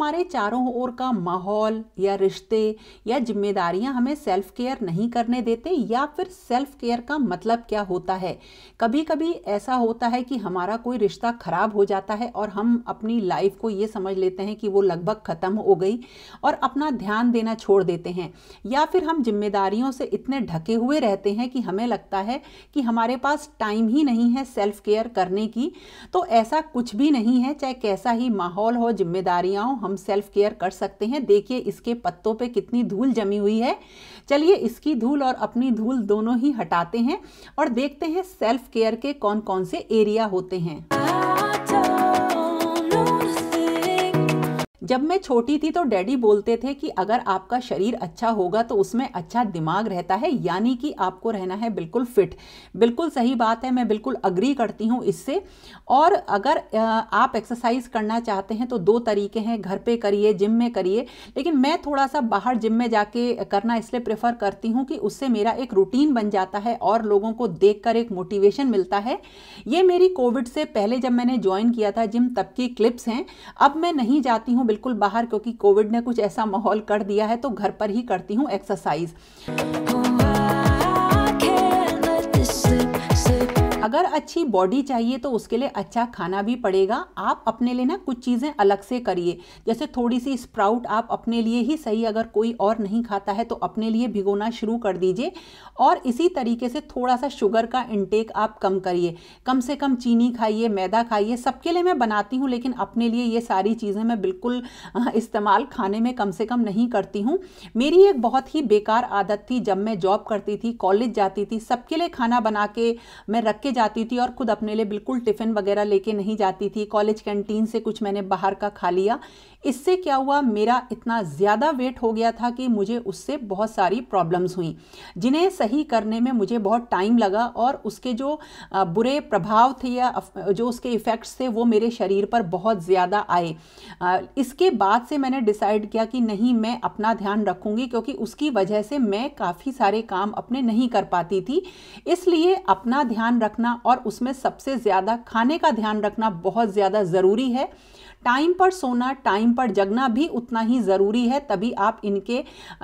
हमारे चारों ओर का माहौल या रिश्ते या जिम्मेदारियां हमें सेल्फ केयर नहीं करने देते, या फिर सेल्फ केयर का मतलब क्या होता है। कभी कभी ऐसा होता है कि हमारा कोई रिश्ता खराब हो जाता है और हम अपनी लाइफ को ये समझ लेते हैं कि वो लगभग खत्म हो गई और अपना ध्यान देना छोड़ देते हैं, या फिर हम जिम्मेदारियों से इतने ढके हुए रहते हैं कि हमें लगता है कि हमारे पास टाइम ही नहीं है सेल्फ केयर करने की। तो ऐसा कुछ भी नहीं है, चाहे कैसा ही माहौल हो, जिम्मेदारियां हो, हम सेल्फ केयर कर सकते हैं। देखिए इसके पत्तों पे कितनी धूल जमी हुई है। चलिए इसकी धूल और अपनी धूल दोनों ही हटाते हैं और देखते हैं सेल्फ केयर के कौन कौन से एरिया होते हैं। जब मैं छोटी थी तो डैडी बोलते थे कि अगर आपका शरीर अच्छा होगा तो उसमें अच्छा दिमाग रहता है, यानी कि आपको रहना है बिल्कुल फिट। बिल्कुल सही बात है, मैं बिल्कुल अग्री करती हूँ इससे। और अगर आप एक्सरसाइज करना चाहते हैं तो दो तरीके हैं, घर पे करिए, जिम में करिए। लेकिन मैं थोड़ा सा बाहर जिम में जाके करना इसलिए प्रेफर करती हूँ कि उससे मेरा एक रूटीन बन जाता है और लोगों को देखकर एक मोटिवेशन मिलता है। ये मेरी कोविड से पहले जब मैंने ज्वाइन किया था जिम तब की क्लिप्स हैं। अब मैं नहीं जाती हूँ बिल्कुल बाहर, क्योंकि कोविड ने कुछ ऐसा माहौल कर दिया है, तो घर पर ही करती हूँ एक्सरसाइज। अगर अच्छी बॉडी चाहिए तो उसके लिए अच्छा खाना भी पड़ेगा। आप अपने लिए ना कुछ चीज़ें अलग से करिए, जैसे थोड़ी सी स्प्राउट आप अपने लिए ही सही, अगर कोई और नहीं खाता है तो अपने लिए भिगोना शुरू कर दीजिए। और इसी तरीके से थोड़ा सा शुगर का इंटेक आप कम करिए, कम से कम चीनी खाइए, मैदा खाइए। सबके लिए मैं बनाती हूँ लेकिन अपने लिए ये सारी चीज़ें मैं बिल्कुल इस्तेमाल खाने में कम से कम नहीं करती हूँ। मेरी एक बहुत ही बेकार आदत थी, जब मैं जॉब करती थी, कॉलेज जाती थी, सबके लिए खाना बना के मैं रख के जाती थी और खुद अपने लिए बिल्कुल टिफिन वगैरह लेके नहीं जाती थी। कॉलेज कैंटीन से कुछ मैंने बाहर का खा लिया। इससे क्या हुआ, मेरा इतना ज़्यादा वेट हो गया था कि मुझे उससे बहुत सारी प्रॉब्लम्स हुई, जिन्हें सही करने में मुझे बहुत टाइम लगा। और उसके जो बुरे प्रभाव थे या जो उसके इफ़ेक्ट्स थे वो मेरे शरीर पर बहुत ज़्यादा आए। इसके बाद से मैंने डिसाइड किया कि नहीं, मैं अपना ध्यान रखूँगी, क्योंकि उसकी वजह से मैं काफ़ी सारे काम अपने नहीं कर पाती थी। इसलिए अपना ध्यान रखना और उसमें सबसे ज़्यादा खाने का ध्यान रखना बहुत ज़्यादा ज़रूरी है। टाइम पर सोना, टाइम पर जगना भी उतना ही ज़रूरी है, तभी आप इनके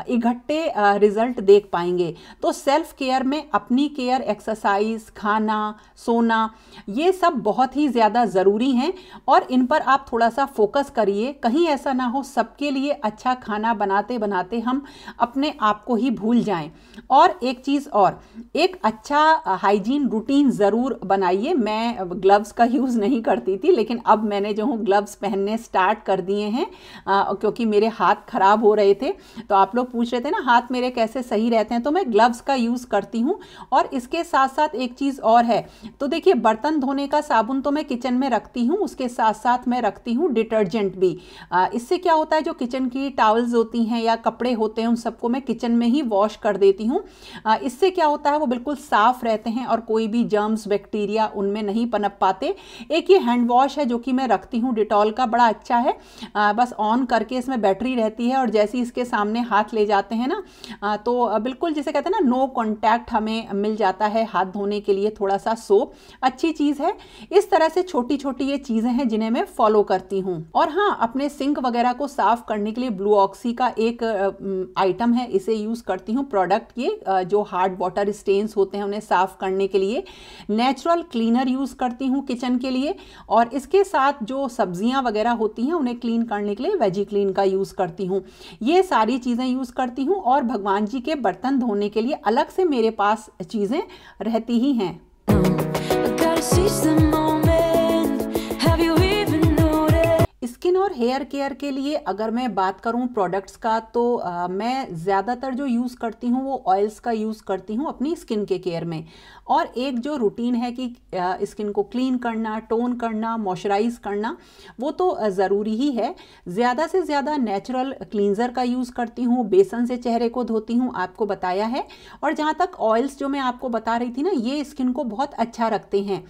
इकट्ठे रिजल्ट देख पाएंगे। तो सेल्फ केयर में अपनी केयर, एक्सरसाइज, खाना, सोना, ये सब बहुत ही ज़्यादा ज़रूरी हैं और इन पर आप थोड़ा सा फोकस करिए। कहीं ऐसा ना हो सबके लिए अच्छा खाना बनाते बनाते हम अपने आप को ही भूल जाएं। और एक चीज़ और, एक अच्छा हाइजीन रूटीन ज़रूर बनाइए। मैं ग्लव्स का यूज़ नहीं करती थी, लेकिन अब मैंने जो हूँ ग्लव्स पहनने स्टार्ट कर दिए हैं, क्योंकि मेरे हाथ खराब हो रहे थे। तो आप लोग पूछ रहे थे ना हाथ मेरे कैसे सही रहते हैं, तो मैं ग्लव्स का यूज़ करती हूँ। और इसके साथ साथ एक चीज़ और है, तो देखिए बर्तन धोने का साबुन तो मैं किचन में रखती हूँ, उसके साथ साथ मैं रखती हूँ डिटर्जेंट भी। इससे क्या होता है, जो किचन की टॉवल्स होती हैं या कपड़े होते हैं उन सबको मैं किचन में ही वॉश कर देती हूँ। इससे क्या होता है, वो बिल्कुल साफ़ रहते हैं और कोई भी जर्म्स, बैक्टीरिया उनमें नहीं पनप पाते। एक ये हैंड वॉश है जो कि मैं रखती हूँ डिटॉल का, बड़ा अच्छा है। बस ऑन करके इसमें बैटरी रहती है और जैसे ही इसके सामने हाथ ले जाते हैं ना, तो बिल्कुल जिसे कहते हैं ना नो कॉन्टैक्ट हमें मिल जाता है हाथ धोने के लिए। थोड़ा सा सोप अच्छी चीज़ है। इस तरह से छोटी छोटी ये चीज़ें हैं जिन्हें मैं फॉलो करती हूँ। और हाँ, अपने सिंक वगैरह को साफ करने के लिए ब्लू ऑक्सी का एक आइटम है, इसे यूज़ करती हूँ प्रोडक्ट। ये जो हार्ड वाटर स्टेन्स होते हैं उन्हें साफ करने के लिए नेचुरल क्लीनर यूज़ करती हूँ किचन के लिए। और इसके साथ जो सब्जियां वगैरह होती हैं उन्हें क्लीन करने के लिए वेजी क्लीन का यूज़ करती हूँ। ये सारी चीज़ें यूज़ करती हूँ। और भगवान जी के बर्तन धोने के लिए अलग से मेरे पास चीज़ें रहती ही हैं। स्किन और हेयर केयर के लिए अगर मैं बात करूं प्रोडक्ट्स का, तो मैं ज़्यादातर जो यूज़ करती हूं वो ऑयल्स का यूज़ करती हूं अपनी स्किन के केयर में। और एक जो रूटीन है कि स्किन को क्लीन करना, टोन करना, मॉइस्चराइज करना, वो तो ज़रूरी ही है। ज़्यादा से ज़्यादा नेचुरल क्लींजर का यूज़ करती हूँ, बेसन से चेहरे को धोती हूँ, आपको बताया है। और जहाँ तक ऑयल्स जो मैं आपको बता रही थी ना, ये स्किन को बहुत अच्छा रखते हैं।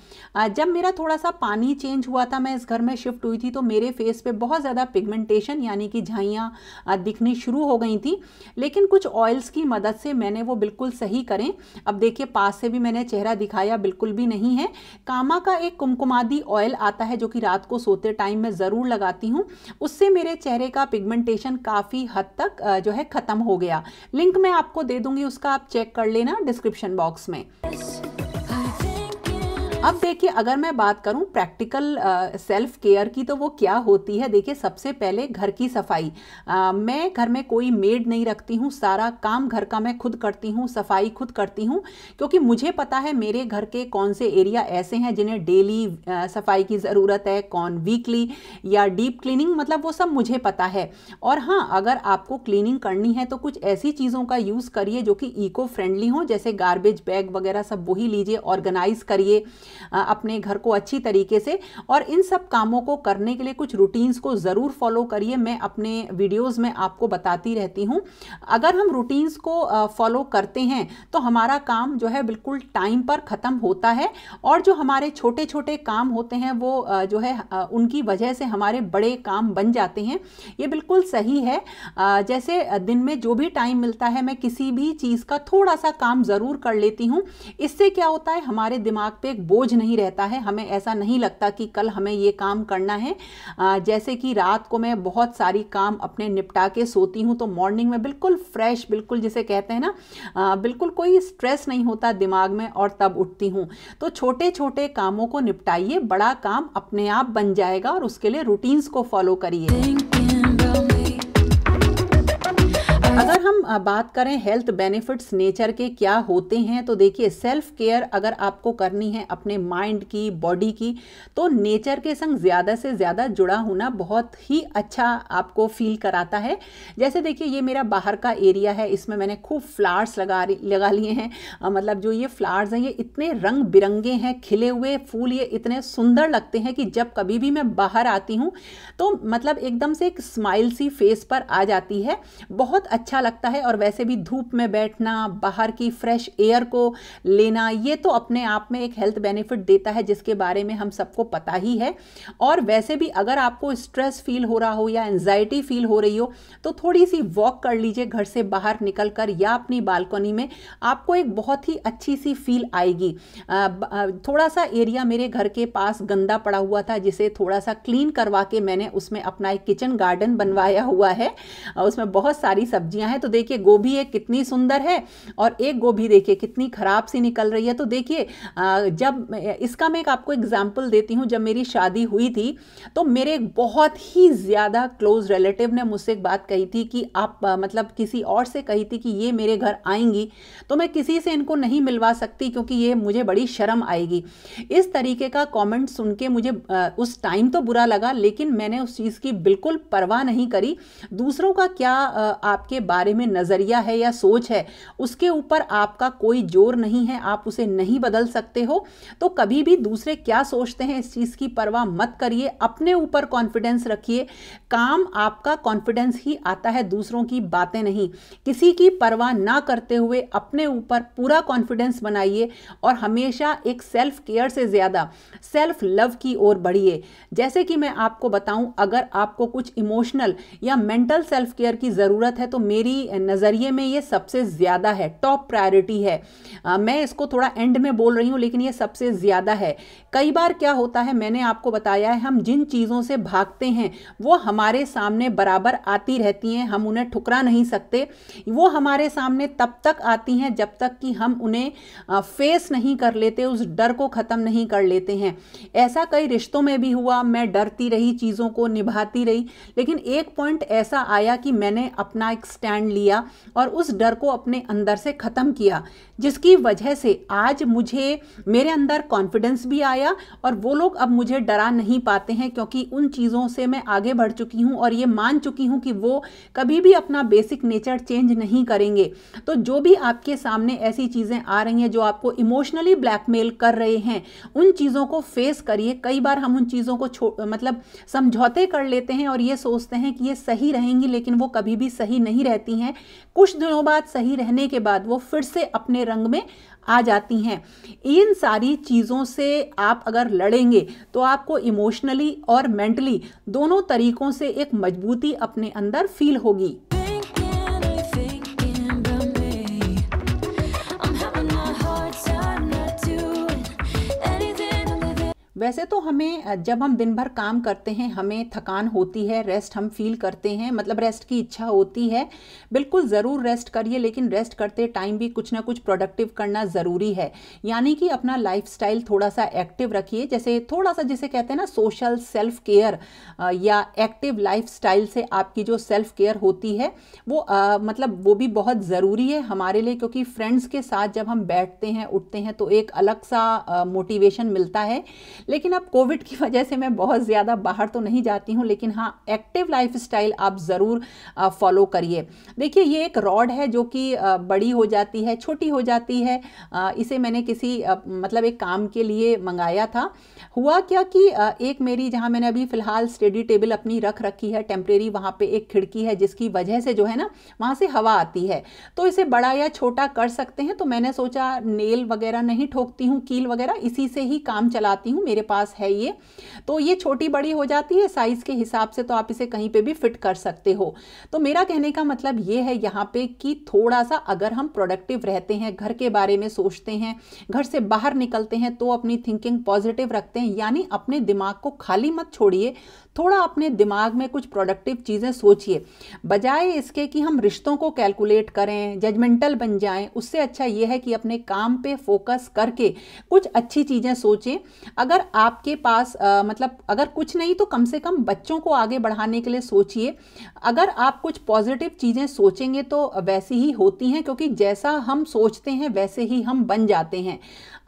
जब मेरा थोड़ा सा पानी चेंज हुआ था, मैं इस घर में शिफ्ट हुई थी, तो मेरे फेस पे पे बहुत ज़्यादा पिगमेंटेशन यानी कि झाइयाँ दिखनी शुरू हो गई थी, लेकिन कुछ ऑयल्स की मदद से मैंने वो बिल्कुल सही करें। अब देखिए पास से भी मैंने चेहरा दिखाया, बिल्कुल भी नहीं है। कामा का एक कुमकुमादी ऑयल आता है जो कि रात को सोते टाइम मैं ज़रूर लगाती हूँ, उससे मेरे चेहरे का पिगमेंटेशन काफ़ी हद तक जो है ख़त्म हो गया। लिंक मैं आपको दे दूँगी, उसका आप चेक कर लेना डिस्क्रिप्शन बॉक्स में। अब देखिए अगर मैं बात करूं प्रैक्टिकल सेल्फ केयर की तो वो क्या होती है। देखिए सबसे पहले घर की सफाई, मैं घर में कोई मेड नहीं रखती हूं, सारा काम घर का मैं खुद करती हूं, सफाई खुद करती हूं, क्योंकि मुझे पता है मेरे घर के कौन से एरिया ऐसे हैं जिन्हें डेली सफाई की ज़रूरत है, कौन वीकली या डीप क्लीनिंग, मतलब वो सब मुझे पता है। और हाँ, अगर आपको क्लीनिंग करनी है तो कुछ ऐसी चीज़ों का यूज़ करिए जो कि इको फ्रेंडली हो, जैसे गार्बेज बैग वगैरह सब वही लीजिए, ऑर्गेनाइज करिए अपने घर को अच्छी तरीके से। और इन सब कामों को करने के लिए कुछ रूटीन्स को ज़रूर फॉलो करिए, मैं अपने वीडियोस में आपको बताती रहती हूँ। अगर हम रूटीन्स को फॉलो करते हैं तो हमारा काम जो है बिल्कुल टाइम पर ख़त्म होता है, और जो हमारे छोटे छोटे काम होते हैं वो जो है उनकी वजह से हमारे बड़े काम बन जाते हैं। ये बिल्कुल सही है। जैसे दिन में जो भी टाइम मिलता है मैं किसी भी चीज़ का थोड़ा सा काम ज़रूर कर लेती हूँ। इससे क्या होता है, हमारे दिमाग पे एक बोझ नहीं रहता है, हमें ऐसा नहीं लगता कि कल हमें ये काम करना है। जैसे कि रात को मैं बहुत सारी काम अपने निपटा के सोती हूँ तो मॉर्निंग में बिल्कुल फ्रेश, बिल्कुल जिसे कहते हैं ना, बिल्कुल कोई स्ट्रेस नहीं होता दिमाग में, और तब उठती हूँ। तो छोटे छोटे कामों को निपटाइए, बड़ा काम अपने आप बन जाएगा, और उसके लिए रूटीन्स को फॉलो करिए। अगर हम बात करें हेल्थ बेनिफिट्स नेचर के क्या होते हैं, तो देखिए सेल्फ केयर अगर आपको करनी है अपने माइंड की, बॉडी की, तो नेचर के संग ज़्यादा से ज़्यादा जुड़ा होना बहुत ही अच्छा आपको फील कराता है। जैसे देखिए ये मेरा बाहर का एरिया है, इसमें मैंने खूब फ्लावर्स लगा लिए हैं। मतलब जो ये फ्लावर्स हैं ये इतने रंग बिरंगे हैं, खिले हुए फूल ये इतने सुंदर लगते हैं कि जब कभी भी मैं बाहर आती हूँ तो मतलब एकदम से एक स्माइल सी फेस पर आ जाती है, बहुत अच्छा लगता है। और वैसे भी धूप में बैठना, बाहर की फ्रेश एयर को लेना, ये तो अपने आप में एक हेल्थ बेनिफिट देता है जिसके बारे में हम सबको पता ही है। और वैसे भी अगर आपको स्ट्रेस फील हो रहा हो या एंजाइटी फील हो रही हो तो थोड़ी सी वॉक कर लीजिए घर से बाहर निकलकर या अपनी बालकनी में, आपको एक बहुत ही अच्छी सी फील आएगी। थोड़ा सा एरिया मेरे घर के पास गंदा पड़ा हुआ था, जिसे थोड़ा सा क्लीन करवा के मैंने उसमें अपना एक किचन गार्डन बनवाया हुआ है। उसमें बहुत सारी सब्जियां हैं, तो देखिए गोभी एक कितनी सुंदर है, और एक गोभी देखिए कितनी खराब सी निकल रही है। तो देखिए जब इसका मैं एक आपको एग्जांपल देती हूँ, जब मेरी शादी हुई थी तो मेरे बहुत ही ज़्यादा क्लोज रिलेटिव ने मुझसे एक बात कही थी कि आप मतलब किसी और से कही थी कि ये मेरे घर आएंगी तो मैं किसी से इनको नहीं मिलवा सकती क्योंकि ये मुझे बड़ी शर्म आएगी। इस तरीके का कमेंट सुन के मुझे उस टाइम तो बुरा लगा, लेकिन मैंने उस चीज़ की बिल्कुल परवाह नहीं करी। दूसरों का क्या आपके बारे में नज़रिया है या सोच है, उसके ऊपर आपका कोई जोर नहीं है, आप उसे नहीं बदल सकते हो। तो कभी भी दूसरे क्या सोचते हैं इस चीज़ की परवाह मत करिए, अपने ऊपर कॉन्फिडेंस रखिए। काम आपका कॉन्फिडेंस ही आता है, दूसरों की बातें नहीं। किसी की परवाह ना करते हुए अपने ऊपर पूरा कॉन्फिडेंस बनाइए, और हमेशा एक सेल्फ केयर से ज़्यादा सेल्फ लव की ओर बढ़िए। जैसे कि मैं आपको बताऊं, अगर आपको कुछ इमोशनल या मेंटल सेल्फ केयर की ज़रूरत है तो मेरी नज़रिए में ये सबसे ज़्यादा है, टॉप प्रायोरिटी है। मैं इसको थोड़ा एंड में बोल रही हूँ लेकिन ये सबसे ज़्यादा है। कई बार क्या होता है, मैंने आपको बताया है, हम जिन चीज़ों से भागते हैं वो हमारे सामने बराबर आती रहती हैं, हम उन्हें ठुकरा नहीं सकते। वो हमारे सामने तब तक आती हैं जब तक कि हम उन्हें फेस नहीं कर लेते, उस डर को ख़त्म नहीं कर लेते हैं। ऐसा कई रिश्तों में भी हुआ, मैं डरती रही, चीज़ों को निभाती रही, लेकिन एक पॉइंट ऐसा आया कि मैंने अपना एक स्टैंड लिया और उस डर को अपने अंदर से ख़त्म किया, जिसकी वजह से आज मुझे मेरे अंदर कॉन्फिडेंस भी आया, और वो लोग अब मुझे डरा नहीं पाते हैं क्योंकि उन चीज़ों से मैं आगे बढ़ चुकी हूँ और ये मान चुकी हूँ कि वो कभी भी अपना बेसिक नेचर चेंज नहीं करेंगे। तो जो भी आपके सामने ऐसी चीज़ें आ रही हैं जो आपको इमोशनली ब्लैकमेल कर रहे हैं, उन चीज़ों को फेस करिए। कई बार हम उन चीज़ों को मतलब समझौते कर लेते हैं और ये सोचते हैं कि ये सही रहेंगी, लेकिन वो कभी भी सही नहीं रहती हैं, कुछ दिनों बाद सही रहने के बाद वो फिर से अपने रंग में आ जाती हैं। इन सारी चीज़ों से आप अगर लड़ेंगे तो आपको इमोशनली और मेंटली दोनों तरीकों से एक मजबूती अपने अंदर फील होगी। वैसे तो हमें जब हम दिन भर काम करते हैं हमें थकान होती है, रेस्ट हम फील करते हैं, मतलब रेस्ट की इच्छा होती है। बिल्कुल ज़रूर रेस्ट करिए, लेकिन रेस्ट करते टाइम भी कुछ ना कुछ प्रोडक्टिव करना ज़रूरी है। यानी कि अपना लाइफस्टाइल थोड़ा सा एक्टिव रखिए, जैसे थोड़ा सा जिसे कहते हैं ना सोशल सेल्फ केयर या एक्टिव लाइफस्टाइल से आपकी जो सेल्फ केयर होती है वो मतलब वो भी बहुत ज़रूरी है हमारे लिए, क्योंकि फ्रेंड्स के साथ जब हम बैठते हैं उठते हैं तो एक अलग सा मोटिवेशन मिलता है। लेकिन अब कोविड की वजह से मैं बहुत ज़्यादा बाहर तो नहीं जाती हूँ, लेकिन हाँ एक्टिव लाइफस्टाइल आप ज़रूर फॉलो करिए। देखिए ये एक रॉड है जो कि बड़ी हो जाती है, छोटी हो जाती है। इसे मैंने किसी मतलब एक काम के लिए मंगाया था। हुआ क्या कि एक मेरी जहाँ मैंने अभी फ़िलहाल स्टडी टेबल अपनी रख रखी है टेम्परेरी, वहाँ पे एक खिड़की है जिसकी वजह से जो है ना वहाँ से हवा आती है, तो इसे बड़ा या छोटा कर सकते हैं। तो मैंने सोचा नेल वगैरह नहीं ठोकती हूँ, कील वगैरह इसी से ही काम चलाती हूँ, मेरे पास है ये। तो ये छोटी बड़ी हो जाती है साइज के हिसाब से, तो आप इसे कहीं पे भी फिट कर सकते हो। तो मेरा कहने का मतलब ये है यहाँ पे कि थोड़ा सा अगर हम प्रोडक्टिव रहते हैं, घर के बारे में सोचते हैं, घर से बाहर निकलते हैं तो अपनी थिंकिंग पॉजिटिव रखते हैं, यानी अपने दिमाग को खाली मत छोड़िए, थोड़ा अपने दिमाग में कुछ प्रोडक्टिव चीज़ें सोचिए। बजाय इसके कि हम रिश्तों को कैलकुलेट करें, जजमेंटल बन जाएं, उससे अच्छा ये है कि अपने काम पे फोकस करके कुछ अच्छी चीज़ें सोचें। अगर आपके पास मतलब अगर कुछ नहीं तो कम से कम बच्चों को आगे बढ़ाने के लिए सोचिए। अगर आप कुछ पॉजिटिव चीज़ें सोचेंगे तो वैसी ही होती हैं, क्योंकि जैसा हम सोचते हैं वैसे ही हम बन जाते हैं।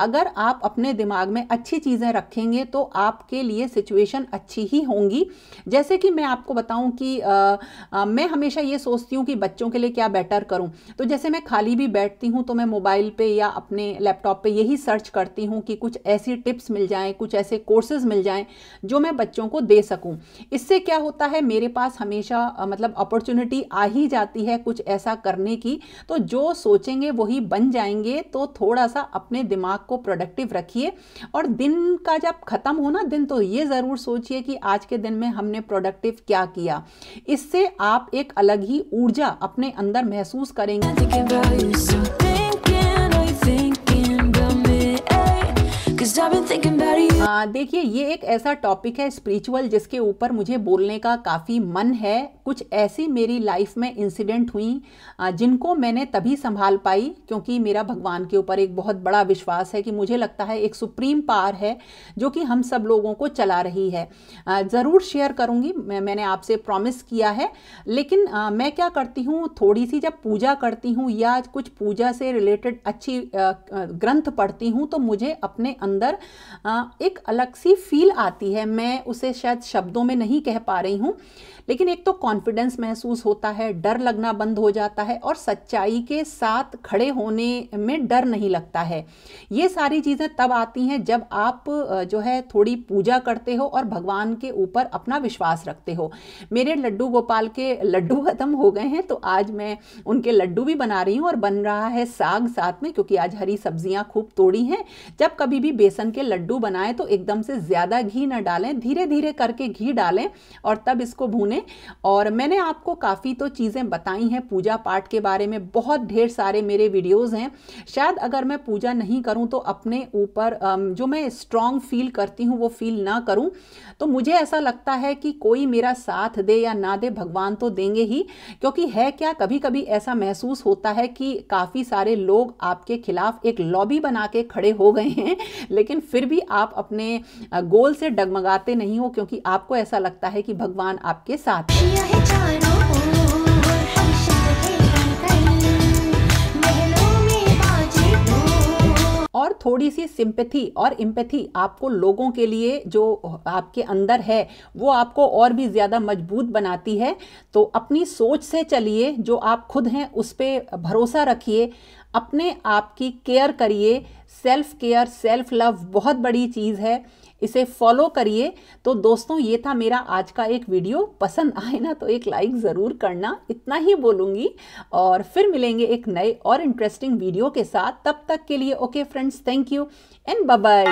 अगर आप अपने दिमाग में अच्छी चीज़ें रखेंगे तो आपके लिए सिचुएशन अच्छी ही होंगी। जैसे कि मैं आपको बताऊं कि मैं हमेशा ये सोचती हूँ कि बच्चों के लिए क्या बेटर करूँ। तो जैसे मैं खाली भी बैठती हूँ तो मैं मोबाइल पे या अपने लैपटॉप पे यही सर्च करती हूँ कि कुछ ऐसी टिप्स मिल जाएं, कुछ ऐसे कोर्सेज मिल जाएं जो मैं बच्चों को दे सकूँ। इससे क्या होता है, मेरे पास हमेशा मतलब अपॉर्चुनिटी आ ही जाती है कुछ ऐसा करने की। तो जो सोचेंगे वही बन जाएंगे। तो थोड़ा सा अपने दिमाग को प्रोडक्टिव रखिए, और दिन का जब खत्म हो ना दिन, तो ये ज़रूर सोचिए कि आज के दिन में हमने प्रोडक्टिव क्या किया। इससे आप एक अलग ही ऊर्जा अपने अंदर महसूस करेंगे। देखिए ये एक ऐसा टॉपिक है स्पिरिचुअल जिसके ऊपर मुझे बोलने का काफ़ी मन है। कुछ ऐसी मेरी लाइफ में इंसिडेंट हुई जिनको मैंने तभी संभाल पाई क्योंकि मेरा भगवान के ऊपर एक बहुत बड़ा विश्वास है कि मुझे लगता है एक सुप्रीम पावर है जो कि हम सब लोगों को चला रही है। ज़रूर शेयर करूँगी, मैंने आपसे प्रॉमिस किया है। लेकिन मैं क्या करती हूँ, थोड़ी सी जब पूजा करती हूँ या कुछ पूजा से रिलेटेड अच्छी ग्रंथ पढ़ती हूँ तो मुझे अपने अंदर एक अलग सी फील आती है। मैं उसे शायद शब्दों में नहीं कह पा रही हूँ, लेकिन एक तो कॉन्फिडेंस महसूस होता है, डर लगना बंद हो जाता है और सच्चाई के साथ खड़े होने में डर नहीं लगता है। ये सारी चीज़ें तब आती हैं जब आप जो है थोड़ी पूजा करते हो और भगवान के ऊपर अपना विश्वास रखते हो। मेरे लड्डू गोपाल के लड्डू खत्म हो गए हैं तो आज मैं उनके लड्डू भी बना रही हूँ और बन रहा है साग साथ में, क्योंकि आज हरी सब्जियाँ खूब तोड़ी हैं। जब कभी भी बेसन के लड्डू बनाएं तो एकदम से ज़्यादा घी न डालें, धीरे धीरे करके घी डालें और तब इसको भूनें। और मैंने आपको काफ़ी तो चीज़ें बताई हैं पूजा पाठ के बारे में, बहुत ढेर सारे मेरे वीडियोज़ हैं। शायद अगर मैं पूजा नहीं करूं तो अपने ऊपर जो मैं स्ट्रॉन्ग फील करती हूं वो फील ना करूं। तो मुझे ऐसा लगता है कि कोई मेरा साथ दे या ना दे, भगवान तो देंगे ही। क्योंकि है क्या, कभी कभी ऐसा महसूस होता है कि काफ़ी सारे लोग आपके खिलाफ एक लॉबी बना के खड़े हो गए हैं, लेकिन फिर भी आप अपने गोल से डगमगाते नहीं हो, क्योंकि आपको ऐसा लगता है कि भगवान आपके साथ है। और थोड़ी सी सिंपैथी और एम्पैथी आपको लोगों के लिए जो आपके अंदर है वो आपको और भी ज़्यादा मजबूत बनाती है। तो अपनी सोच से चलिए, जो आप खुद हैं उस पर भरोसा रखिए, अपने आप की केयर करिए। सेल्फ केयर, सेल्फ लव बहुत बड़ी चीज़ है। इसे फॉलो करिए। तो दोस्तों ये था मेरा आज का एक वीडियो, पसंद आए ना तो एक लाइक ज़रूर करना, इतना ही बोलूँगी। और फिर मिलेंगे एक नए और इंटरेस्टिंग वीडियो के साथ, तब तक के लिए okay friends, thank you and bye bye.